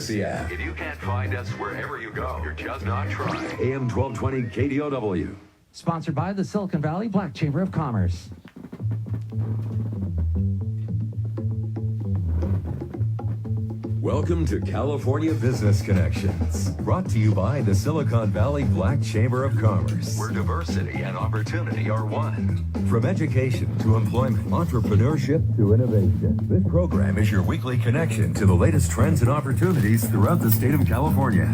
If you can't find us wherever you go, you're just not trying. AM 1220 KDOW. Sponsored by the Silicon Valley Black Chamber of Commerce. Welcome to California Business Connections, brought to you by the Silicon Valley Black Chamber of Commerce, where diversity and opportunity are one. From education to employment, entrepreneurship to innovation, this program is your weekly connection to the latest trends and opportunities throughout the state of California.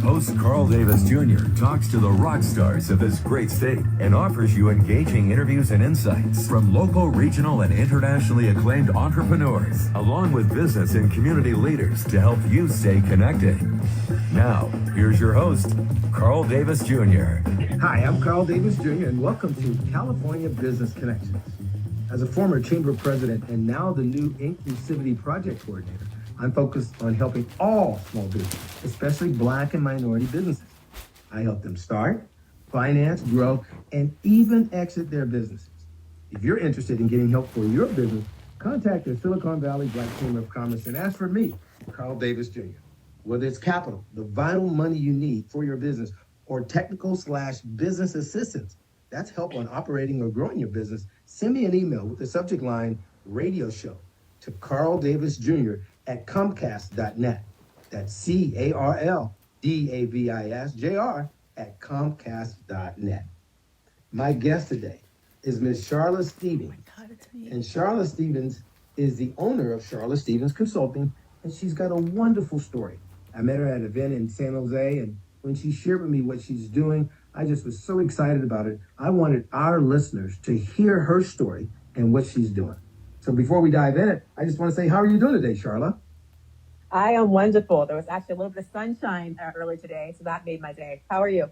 Host Carl Davis Jr. talks to the rock stars of this great state and offers you engaging interviews and insights from local, regional, and internationally acclaimed entrepreneurs, along with business and community leaders to help you stay connected. Now, here's your host, Carl Davis Jr. Hi, I'm Carl Davis Jr., and welcome to California Business Connections. As a former chamber president and now the new Inclusivity Project Coordinator, I'm focused on helping all small businesses, especially Black and minority businesses. I help them start, finance, grow, and even exit their businesses. If you're interested in getting help for your business, contact the Silicon Valley Black Chamber of Commerce and ask for me, Carl Davis Jr. Whether it's capital, the vital money you need for your business, or technical/business assistance, that's help on operating or growing your business, send me an email with the subject line radio show to Carl Davis Jr. at Comcast.net. That's CarlDavisJr. at Comcast.net. My guest today is Ms. Charlotte Stevens. And Charlotte Stevens is the owner of Charlotte Stevens Consulting, and she's got a wonderful story. I met her at an event in San Jose, and when she shared with me what she's doing, I just was so excited about it. I wanted our listeners to hear her story and what she's doing. So before we dive in it, I just want to say, how are you doing today, Charlotte? I am wonderful. There was actually a little bit of sunshine earlier today, so that made my day. How are you?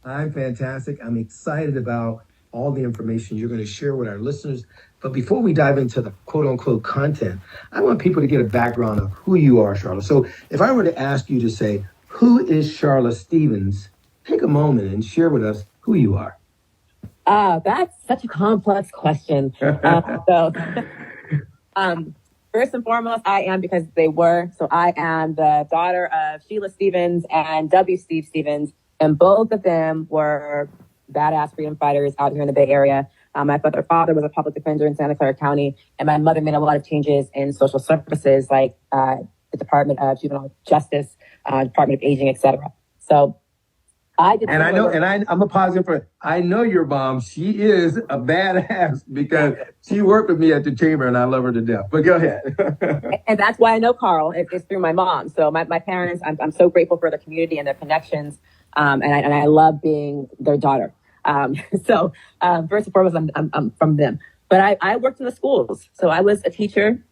I'm fantastic. I'm excited about all the information you're going to share with our listeners. But before we dive into the quote-unquote content, I want people to get a background of who you are, Charlotte. So if I were to ask you to say, who is Charlotte Stevens, take a moment and share with us who you are. That's such a complex question. First and foremost, I am because they were. So I am the daughter of Sheila Stevens and W. Steve Stevens, and both of them were badass freedom fighters out here in the Bay Area. My father was a public defender in Santa Clara County, and my mother made a lot of changes in social services, like the Department of Juvenile Justice, Department of Aging, etc. So I did. And I know, and I'm a positive for. I know your mom. She is a badass because she worked with me at the chamber, and I love her to death. But go ahead. And that's why I know Carl. It's through my mom. So my parents, I'm so grateful for the community and their connections, and I love being their daughter. So first and foremost, I'm from them. But I worked in the schools, so I was a teacher.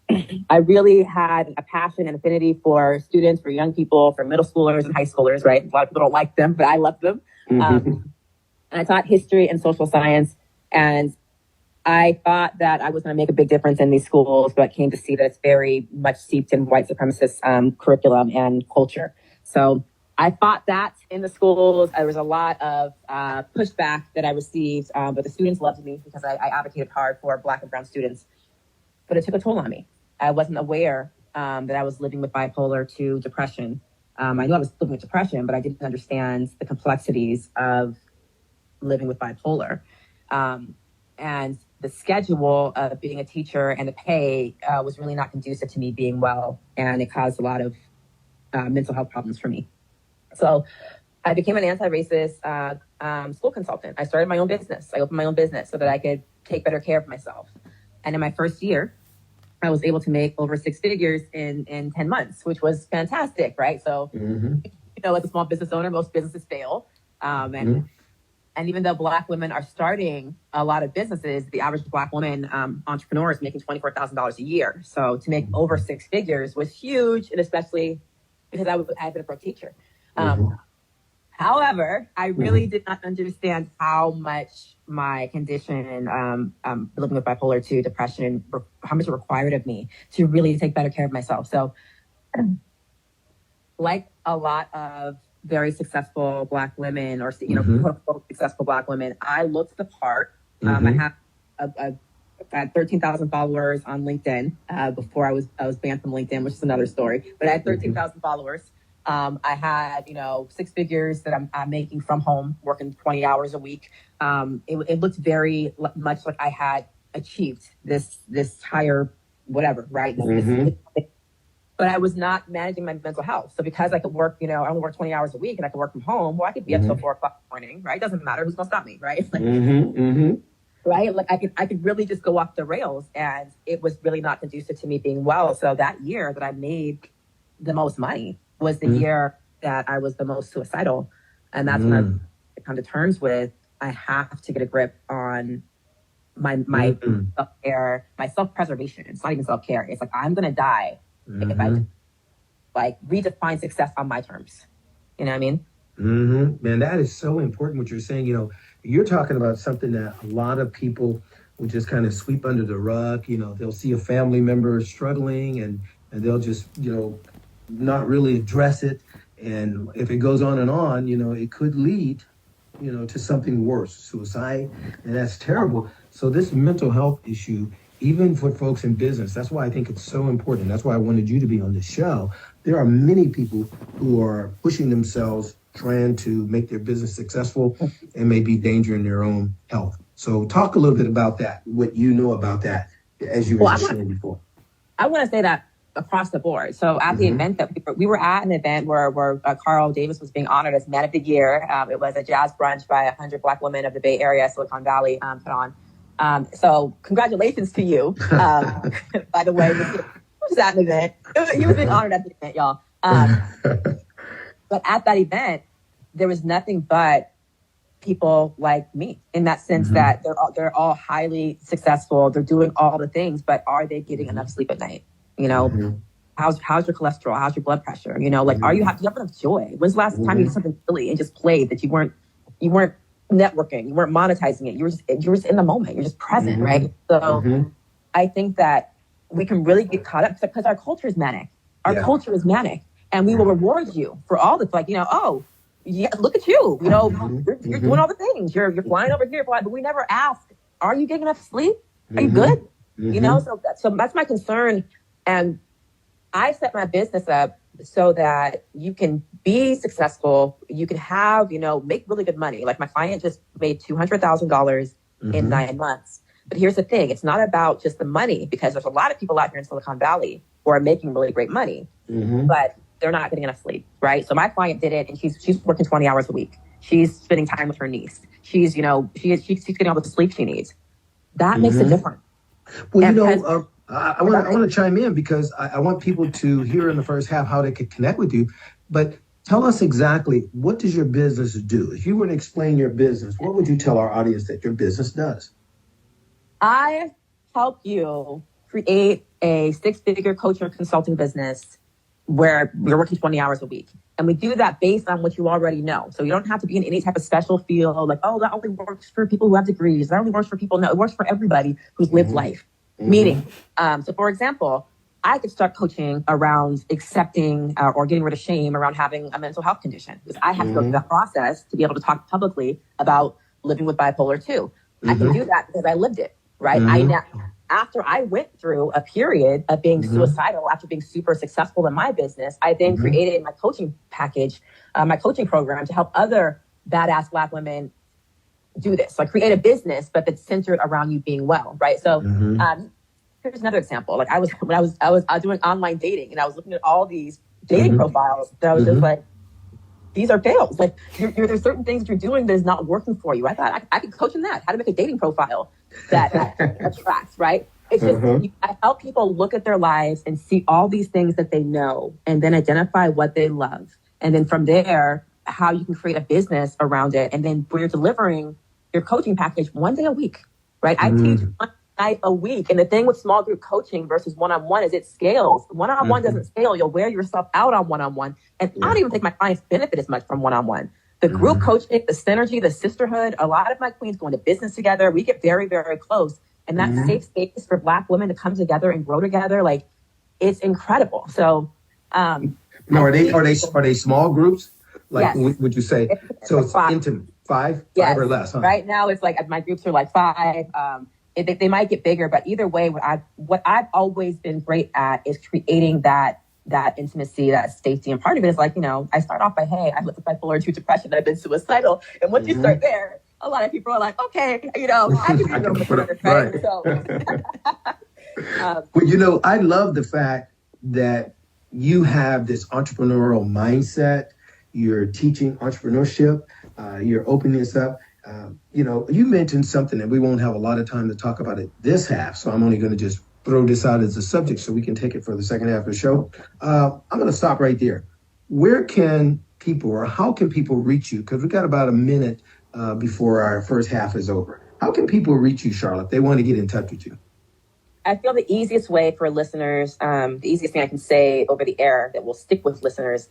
I really had a passion and affinity for students, for young people, for middle schoolers and high schoolers, right? A lot of people don't like them, but I love them. And I taught history and social science. And I thought that I was going to make a big difference in these schools, but came to see that it's very much steeped in white supremacist curriculum and culture. So I fought that in the schools. There was a lot of pushback that I received, but the students loved me because I advocated hard for Black and brown students. But it took a toll on me. I wasn't aware that I was living with bipolar 2 depression. I knew I was living with depression, but I didn't understand the complexities of living with bipolar. And the schedule of being a teacher and the pay was really not conducive to me being well, and it caused a lot of mental health problems for me. So I became an anti-racist school consultant. I started my own business. I opened my own business so that I could take better care of myself. And in my first year, I was able to make over 6 figures in 10 months, which was fantastic, right? So, you know, as a small business owner, most businesses fail. And even though Black women are starting a lot of businesses, the average Black woman entrepreneur is making $24,000 a year. So to make over 6 figures was huge, and especially because I had been a broke teacher. However, I really did not understand how much my condition, living with bipolar 2 depression, how much it required of me to really take better care of myself. So like a lot of very successful Black women, or, you know, quote unquote successful Black women, I looked the part. I have a I had 13,000 followers on LinkedIn before I was banned from LinkedIn, which is another story. But I had 13,000 followers. I had, six figures that I'm making from home, working 20 hours a week. It looked very much like I had achieved this higher whatever, right? But I was not managing my mental health. So because I could work, I only work 20 hours a week and I could work from home, well, I could be up till 4 o'clock in the morning, right? It doesn't matter. Who's going to stop me, right? Right? Like I could really just go off the rails, and it was really not conducive to me being well. So that year that I made the most money was the year that I was the most suicidal. And that's when I come to terms with, I have to get a grip on my self-care, my self-preservation. It's not even self-care. It's like, I'm going to die if I redefine success on my terms. You know what I mean? Man, that is so important what you're saying. You're talking about something that a lot of people will just kind of sweep under the rug. They'll see a family member struggling and they'll just, not really address it. And if it goes on, it could lead, to something worse, suicide. And that's terrible. So this mental health issue, even for folks in business, that's why I think it's so important. That's why I wanted you to be on this show. There are many people who are pushing themselves, trying to make their business successful, and may be endangering their own health. So talk a little bit about that, what you know about that, as you were saying before. I want to say that across the board. So at the event that we were at, an event where Carl Davis was being honored as Man of the Year. It was a jazz brunch by 100 Black women of the Bay Area, Silicon Valley, put on. So congratulations to you. By the way, it was at an event. He was being honored at the event, y'all. But at that event, there was nothing but people like me, in that sense that they're all highly successful. They're doing all the things, but are they getting enough sleep at night? How's your cholesterol? How's your blood pressure? Do you have enough joy? When's the last time you did something silly and just played that you weren't networking, you weren't monetizing it, you were just in the moment, you're just present, right? So I think that we can really get caught up because our culture is manic. Our culture is manic. And we will reward you for all the oh, yeah, look at you. You're doing all the things. You're flying over here, but we never ask, are you getting enough sleep? Are you good? So that's my concern. And I set my business up so that you can be successful. You can have, make really good money. Like my client just made $200,000 in 9 months. But here's the thing. It's not about just the money, because there's a lot of people out here in Silicon Valley who are making really great money, but they're not getting enough sleep, right? So my client did it, and she's working 20 hours a week. She's spending time with her niece. She's getting all the sleep she needs. That makes a difference. Well, I want to chime in because I want people to hear in the first half how they could connect with you. But tell us exactly, what does your business do? If you were to explain your business, what would you tell our audience that your business does? I help you create a 6-figure coaching consulting business where you're working 20 hours a week. And we do that based on what you already know. So you don't have to be in any type of special field, like, oh, that only works for people who have degrees. That only works for people. No, it works for everybody who's lived life. Meaning, so for example, I could start coaching around accepting or getting rid of shame around having a mental health condition. Because I have to go through that process to be able to talk publicly about living with bipolar 2. I can do that because I lived it, right? After I went through a period of being suicidal, after being super successful in my business, I then created my coaching package, my coaching program to help other badass Black women do this. So I create a business, but that's centered around you being well, right? So here's another example. Like I was doing online dating, and I was looking at all these dating profiles that I was just like, these are fails. Like there's certain things that you're doing that is not working for you. I thought I could coach in that, how to make a dating profile that attracts, right? It's just, I help people look at their lives and see all these things that they know, and then identify what they love. And then from there, how you can create a business around it. And then when you're delivering your coaching package 1 day a week, right? I teach 1 night a week. And the thing with small group coaching versus one-on-one is it scales. One-on-one doesn't scale. You'll wear yourself out on one-on-one. And I don't even think my clients benefit as much from one-on-one. The group coaching, the synergy, the sisterhood, a lot of my queens go into business together. We get very, very close. And that safe space for Black women to come together and grow together, like, it's incredible. So, now, are they small groups? Like, yes. Would you say? So it's 5? Yes. 5 or less, huh? Right now, it's like my groups are like 5. they might get bigger, but either way, what I've always been great at is creating that intimacy, that safety. And part of it is like, I start off by, hey, I've lived with bipolar 2 depression, I've been suicidal. And once you start there, a lot of people are like, okay, I can be real with this, right? So, well, I love the fact that you have this entrepreneurial mindset. You're teaching entrepreneurship. You're opening this up. You mentioned something that we won't have a lot of time to talk about it this half, so I'm only going to just throw this out as a subject so we can take it for the second half of the show. I'm going to stop right there. Where can people, or how can people reach you? Because we've got about a minute before our first half is over. How can people reach you, Charlotte, if they want to get in touch with you? I feel the easiest way for listeners, the easiest thing I can say over the air that will stick with listeners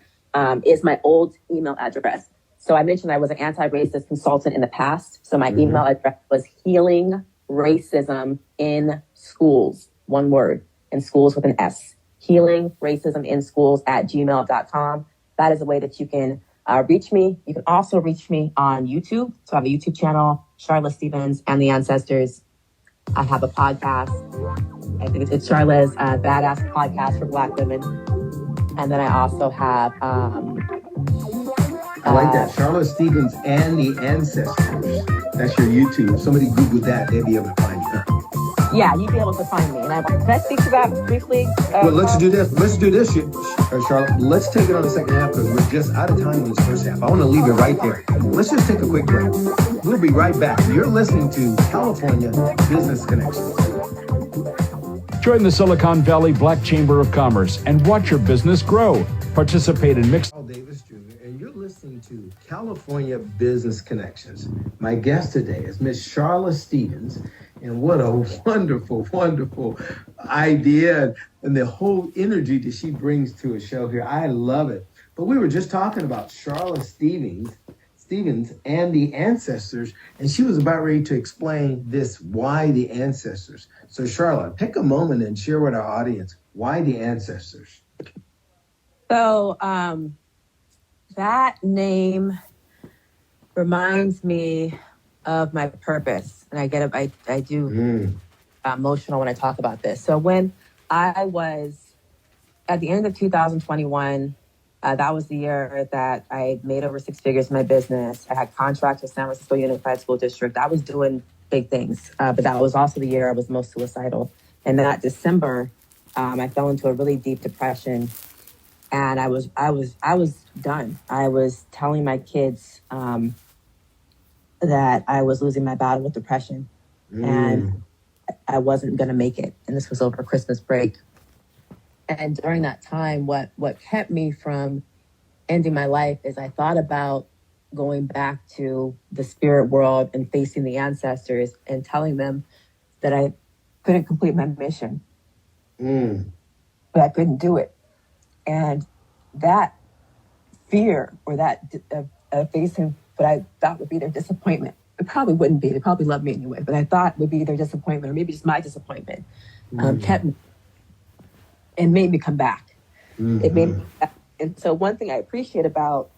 is my old email address. So I mentioned I was an anti-racist consultant in the past. So my email address was Healing Racism in Schools, one word, in schools with an S. Healing Racism in Schools @gmail.com. That is a way that you can reach me. You can also reach me on YouTube. So I have a YouTube channel, Charlotte Stevens and the Ancestors. I have a podcast. I think it's Charlotte's Badass Podcast for Black women. And then I also have... I like that. Charlotte Stevens and the Ancestors. That's your YouTube. If somebody Google that, they'll be able to find you. Yeah, you'd be able to find me. And can I speak to that briefly? Well, let's do this. Let's do this, Charlotte. Let's take it on the second half because we're just out of time on this first half. I want to leave it right there. Let's just take a quick break. We'll be right back. You're listening to California Business Connections. Join the Silicon Valley Black Chamber of Commerce and watch your business grow. Participate in mixed... Davis Jr., and you're listening to California Business Connections. My guest today is Miss Charlotte Stevens, and what a wonderful, wonderful idea and the whole energy that she brings to a show here. I love it. But we were just talking about Charlotte Stevens and the Ancestors, and she was about ready to explain this, why the Ancestors. So Charlotte, take a moment and share with our audience, why the Ancestors? So that name reminds me of my purpose, and I do emotional when I talk about this. So when I was at the end of 2021, that was the year that I made over 6 figures in my business. I had contracts with San Francisco Unified School District. I was doing big things, but that was also the year I was most suicidal. And that December, I fell into a really deep depression. And I was done. I was telling my kids that I was losing my battle with depression, and I wasn't going to make it. And this was over Christmas break. And during that time, what kept me from ending my life is I thought about going back to the spirit world and facing the ancestors and telling them that I couldn't complete my mission, but I couldn't do it. And that fear, or that facing what I thought would be their disappointment, it probably wouldn't be. They probably loved me anyway, but I thought would be their disappointment, or maybe just my disappointment, kept me and made me come back. It made me come back. And so one thing I appreciate about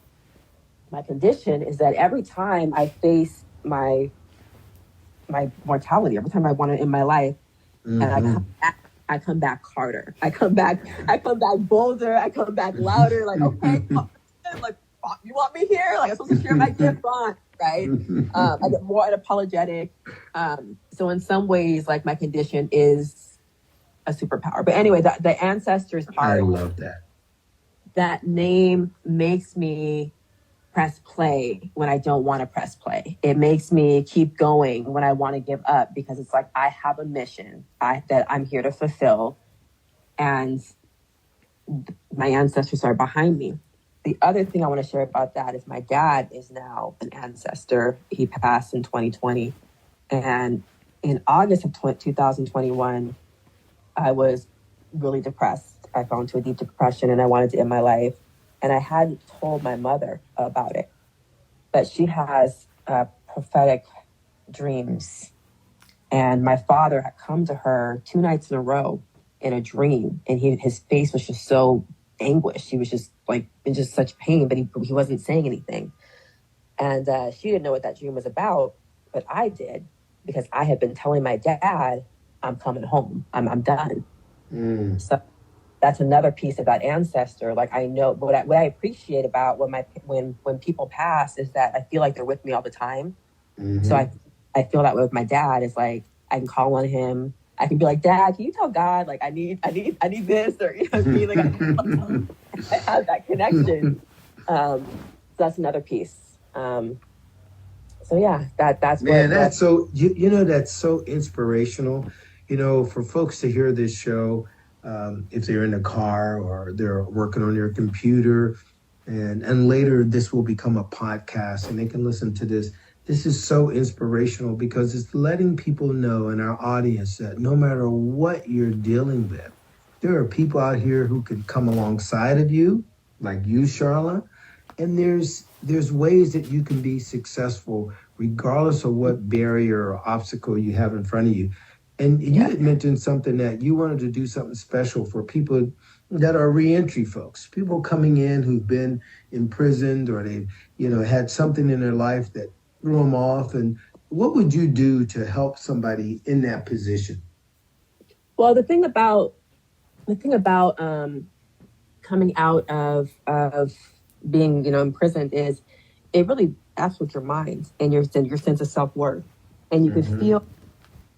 my condition is that every time I face my mortality, every time I want to end my life, and I come back harder. I come back bolder. I come back louder. Like, okay, like, you want me here? Like, I'm supposed to share my gift, on, right? I get more unapologetic. So in some ways, like, my condition is a superpower. But anyway, the ancestors part. I love that. That name makes me press play when I don't want to press play. It makes me keep going when I want to give up, because it's like I have a mission that I'm here to fulfill, and my ancestors are behind me. The other thing I want to share about that is my dad is now an ancestor. He passed in 2020. And in August of 2021, I was really depressed. I fell into a deep depression and I wanted to end my life. And I hadn't told my mother about it, but she has prophetic dreams. And my father had come to her 2 nights in a row in a dream, and his face was just so anguished. He was just like in just such pain, but he wasn't saying anything. And she didn't know what that dream was about, but I did. because I had been telling my dad, I'm coming home. I'm done. So that's another piece about ancestor. Like, I know what I appreciate about when people pass is that I feel like they're with me all the time. So I feel that way with my dad. It's like I can call on him. I can be like, Dad, can you tell God, like, I need this, or, you know what I mean? Like, I have that connection. So that's another piece. So yeah, that's man, that's so that's so inspirational. For folks to hear this show, if they're in a car or they're working on their computer, and later this will become a podcast and they can listen to this. This is so inspirational because it's letting people know in our audience that no matter what you're dealing with, there are people out here who can come alongside of you, like you, Charla, and there's ways that you can be successful regardless of what barrier or obstacle you have in front of you. And you had mentioned something that you wanted to do something special for people that are reentry folks, people coming in who've been imprisoned or they've, had something in their life that threw them off. And what would you do to help somebody in that position? Well, the thing about coming out of being, imprisoned is it really acts with your mind and your sense of self-worth. And you can feel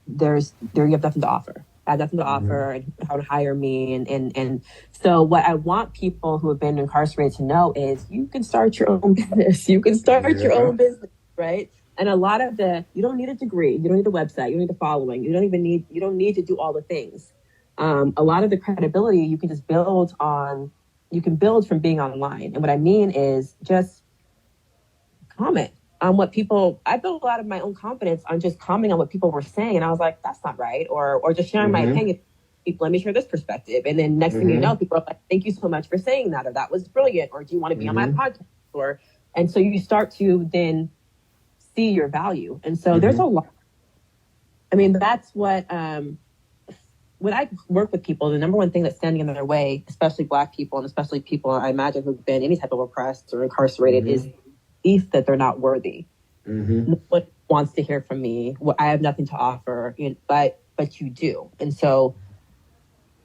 you have nothing to offer. I have nothing to offer, and how to hire me. And so what I want people who have been incarcerated to know is you can start your own business. You can start your own business, right? And a lot of you don't need a degree. You don't need a website. You don't need the following. You don't need to do all the things. A lot of the credibility you can just build from being online. And what I mean is just comment on what I built a lot of my own confidence on just commenting on what people were saying. And I was like, that's not right. Or just sharing my opinion. Let me share this perspective. And then next thing you know, people are like, thank you so much for saying that. Or that was brilliant. Or do you want to be on my podcast? And so you start to then see your value. And so there's a lot. I mean, that's what when I work with people, the number one thing that's standing in their way, especially Black people and especially people I imagine who've been any type of oppressed or incarcerated, is belief that they're not worthy. No one wants to hear from me. I have nothing to offer, but you do. And so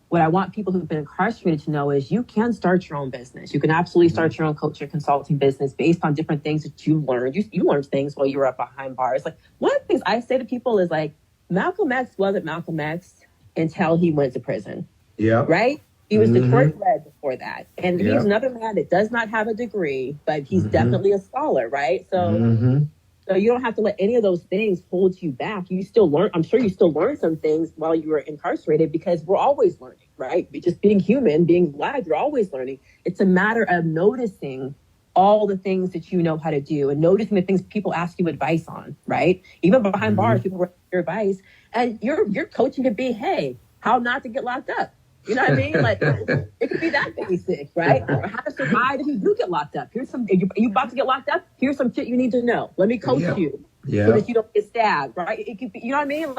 what I want people who've been incarcerated to know is you can start your own business. You can absolutely start your own coaching consulting business based on different things that you learned. You learned things while you were up behind bars. Like, one of the things I say to people is, like, Malcolm X wasn't Malcolm X until he went to prison. Yeah. Right? He was Detroit Red before that. And he's another man that does not have a degree, but he's definitely a scholar, right? So so you don't have to let any of those things hold you back. You still learn. I'm sure you still learn some things while you were incarcerated, because we're always learning, right? Just being human, being Black, you're always learning. It's a matter of noticing all the things that you know how to do and noticing the things people ask you advice on, right? Even behind bars, people want your advice. And your coaching could be, hey, how not to get locked up. You know what I mean? Like, it could be that basic, right? Or how to survive if you do get locked up. Here's some, you about to get locked up? Here's some shit you need to know. Let me coach you so that you don't get stabbed, right? It could be, you know what I mean? Like,